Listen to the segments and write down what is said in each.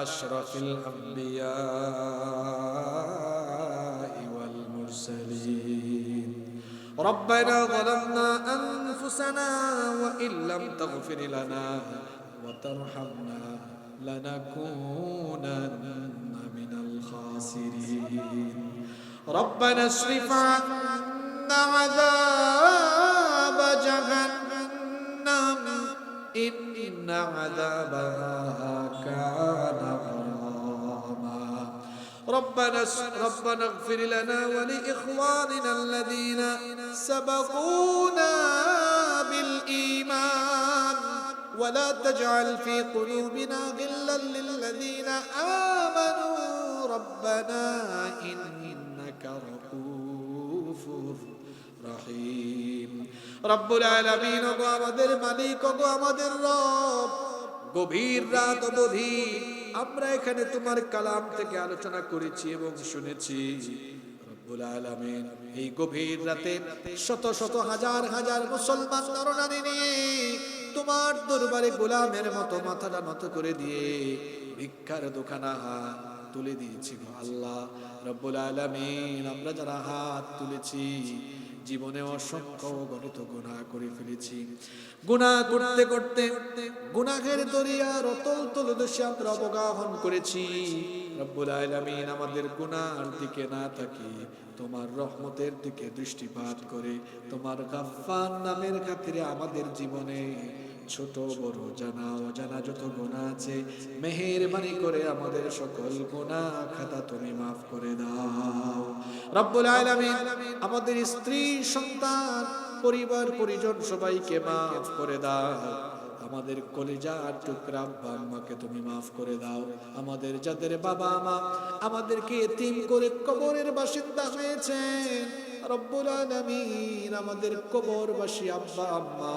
أشرف الأنبياء والمرسلين ربنا ظلمنا أنفسنا وإن لم تغفر لنا وترحمنا لنكونن من الخاسرين ربنا اصرف عنا عذاب جهنم إن عذابها كان غراما ربنا اغفر لنا ولإخواننا الذين سبقونا بالإيمان ولا تجعل في قلوبنا غلا للذين آمنوا ربنا إنك رؤوف رحيم রব্বুল আলামিন ওগো আমাদের মালিক ওগো আমাদের রব গভীর রাত অবধি আমরা এখানে তোমার কালাম থেকে আলোচনা করেছি এবং শুনেছি রব্বুল আলামিন এই গভীর রাতে শত শত হাজার হাজার মুসলমান নরনারী নিয়ে তোমার দরবারে গোলামের মতো মাথাটা নত করে দিয়ে ভিক্ষার দোকানা হাত তুলে দিয়েছি গো আল্লাহ রব্বুল আলামিন আমরা যারা হাত তুলেছি জীবনে অসংখ্য গণিত গুনাহ করে ফেলেছি গুনাহ করতে করতে গুনাহের দরিয়ার অতল তলদেশে আমরা অবগাহন করেছি রব্বুল আলামিন আমাদের গুনাহর দিকে না তাকিয়ে তোমার রহমতের দিকে দৃষ্টিপাত করে তোমার গাফফার নামের খাতিরে আমাদের জীবনে ছোট বড় জানা অজানা যত গুনাহ আছে মেহেরবানি করে আমাদের সকল গুনাহ খাতা তুমি মাফ করে দাও রব্বুল আলামিন আমাদের স্ত্রী সন্তান পরিবার পরিজন সবাইকে মাফ করে দাও আমাদের কলিজার টুকরা আব্বা আম্মাকে তুমি মাফ করে দাও আমাদের যাদের বাবা মা আমাদেরকে এতিম করে কবরের বাসিন্দা হয়েছেন রব্বুল আলামিন আমাদের কবরবাসী আব্বা আম্মা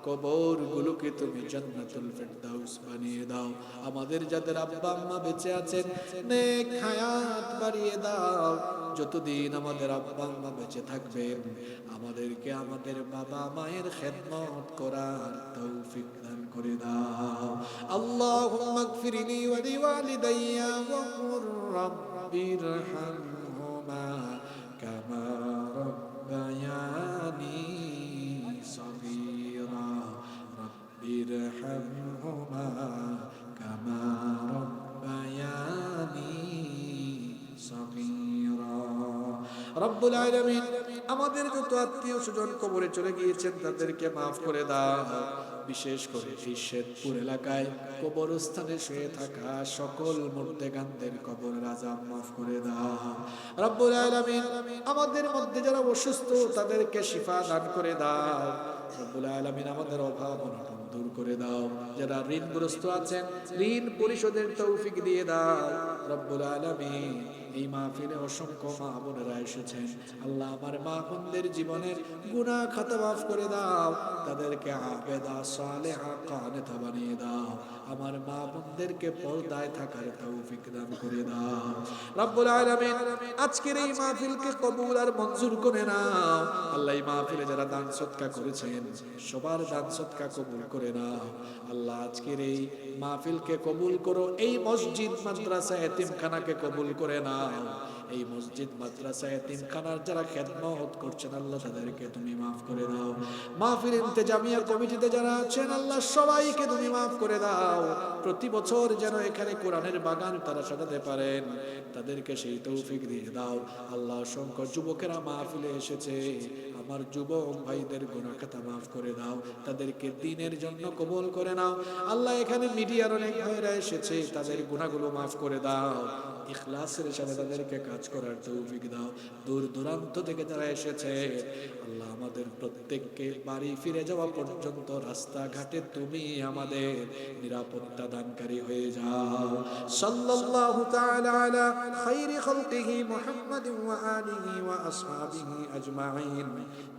কবর গুলোকে তুমি জান্নাতুল ফিরদাউস বানিয়ে দাও আমাদের যাদের আব্বা আম্মা বেঁচে আছেন নেক হায়াত বাড়িয়ে দাও যতদিন আমাদের আব্বা আম্মা বেঁচে থাকবেন আমাদেরকে আমাদের বাবা মায়ের খেদমত করার তৌফিক দান করে দাও আল্লাহুম্মা গফিরলি ওয়া লিওয়ালিদাইয়া ওয়া কুর রাব্বিরহামহুমা কামা রাব্বায়ানি صغيرا رب ارحمهما كما ربياني صغيرا رب العالمين আমাদের যত আত্মীয় স্বজন কবরে চলে গিয়েছেন তাদেরকে মাফ করে দাও বিশেষ করে এই শেরপুর এলাকায় কবরস্থানে শুয়ে থাকা সকল মুর্দেগানদের কবরের আযাব মাফ করে দাও রব্বুল আলামিন আমাদের মধ্যে যারা অসুস্থ তাদেরকে শিফা দান করে দাও রব্বুল আলামিন আমাদের অভাব অনটন দূর করে দাও যারা ঋণগ্রস্ত আছেন ঋণ পরিশোধের তৌফিক দিয়ে দাও রব্বুল আলামিন এই মাহফিলে অসংখ্য মা বোনেরা এসেছেন আল্লাহ আমার মা বোনদের জীবনের গুনাহ খাতা মাফ করে দাও তাদেরকে আবেদা সালেহা কানেতা বানিয়ে দাও আমার মা বোনদেরকে পর্দায় থাকার তৌফিক দান করে দাও রব্বুল আলামিন আজকের এই মাহফিলকে কবুল আর মঞ্জুর করে নাও আল্লাহ এই মাহফিলে যারা দান সদকা করেছেন সবার দান সদকা কবুল করে নাও আল্লাহ আজকের এই মাহফিলকে কবুল করো এই মসজিদ মাদ্রাসা এতিমখানাকে কবুল করে নাও এই মসজিদ মাদ্রাসা এতিমখানার যারা খেদমত করছেন আল্লাহ তাদেরকে তুমি মাফ করে দাও মাহফিল ইন্তেজামিয়া কমিটিতে যারা আছেন আল্লাহ সবাইকে তুমি মাফ করে দাও প্রতি বছর যেন এখানে কোরআনের বাগান তারা সাজাতে পারেন তাদেরকে সেই তৌফিক দিয়ে দাও আল্লাহ অসংখ্য যুবকেরা মাহফিলে এসেছে আমার যুবক ভাইদের গুনাহ খাতা মাফ করে দাও তাদেরকে দ্বীনের জন্য কবুল করে নাও আল্লাহ এখানে মিডিয়ার অনেক ভাইরা এসেছে তাদের গুনাহগুলো মাফ করে দাও ইখলাসের সাথে তাদেরকে কাজ করার তৌফিক দাও দূর দূরান্ত থেকে যারা এসেছে আল্লাহ আমাদের প্রত্যেককে বাড়ি ফিরে যাওয়া পর্যন্ত রাস্তাঘাটে তুমি আমাদের নিরাপত্তা দানকারী হয়ে যাও সাল্লাল্লাহু তাআলা আলা খায়রি খালকিহি মুহাম্মাদিন ওয়া আলিহি ওয়া আসহাবিহি আজমাইন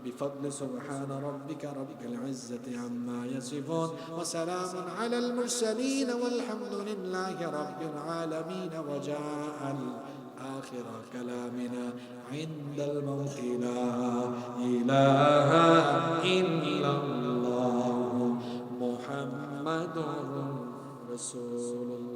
بفضل سبحان ربك رب العزة عما يصفون وسلام على المرسلين والحمد لله رب العالمين وجعل آخر كلامنا عند الموت لا إله إلا الله محمد رسول الله